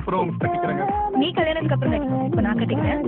அப்புறம் உங்ககிட்ட கேக்குறேங்க. நீ கல்யாணத்துக்கு அப்புறம் கட்டிக்கோ. இப்ப நான் கட்டிக்கிறேன்.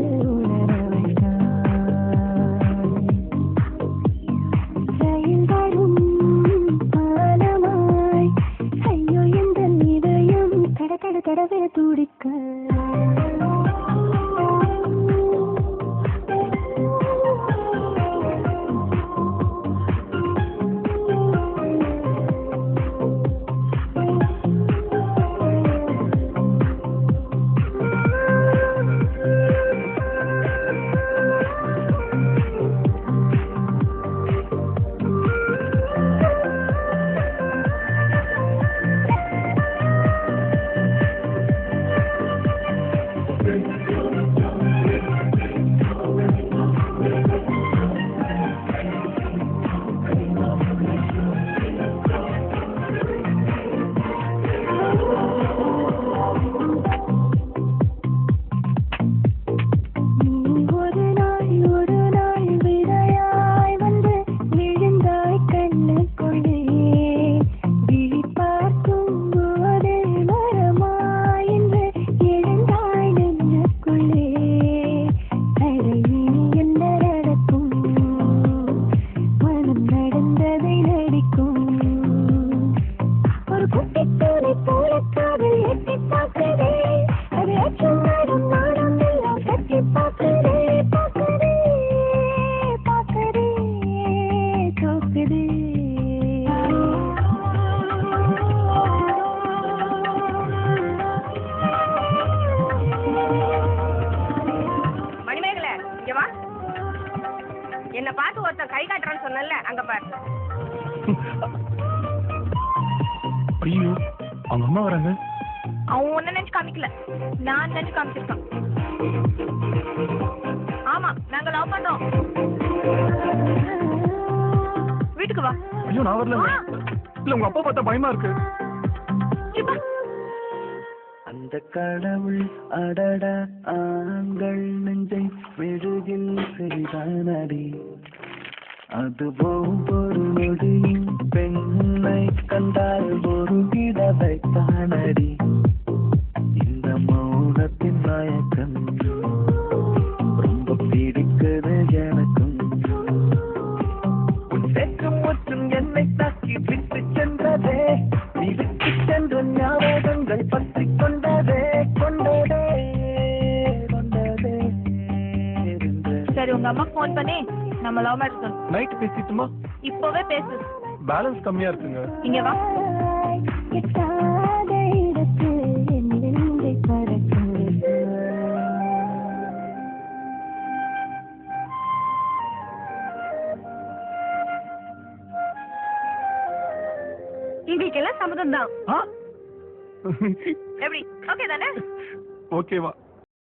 என்ன பார்த்து ஒருத்தன் கை காட்டுறான்னு சொன்னல, அங்க பாரு. ஐயோ, அவங்க அம்மா வராங்க. அவன் ஒன்ன நினைச்சு காமிக்கல, நான் நினைச்சு காமிச்சிருக்கான். ஆமா, நாங்க லவ் பண்றோம். வீட்டுக்கு வா. ஐயோ, நான் வரல. இல்ல, உங்க அப்பா பார்த்தா பயமா இருக்கு. அந்த கடவுள் அடட ஆண்கள் நெஞ்சை மெழுகில் செய்தானடி, அது ஒவ்வொரு நொடியும் பெண்ணை கண்டால் ஒரு கிடவை தானடி. இந்த மௌனத்தின் மயக்கம் ரொம்ப பிடிக்குது எனக்கும். உன் தேக்கம் மற்றும் என்னை தாக்கி விட்டு சென்றதே, நீ விட்டு சென்ற ஞாபகங்கள் பற்றி கொண்டதே கொண்டதே கொண்டதே. சரி, உங்க அம்மா போன் பண்ணி நம்ம லவ் மேரேஜ் பண்ணு. நைட் பேசிட்டுமா? இப்பவே பேசு. பேலன்ஸ் கம்மியா இருக்குங்க. இங்க வா. எங்களுக்கு எல்லாம் சம்மதம் தான். எப்படி? ஓகே தானே? ஓகேவா?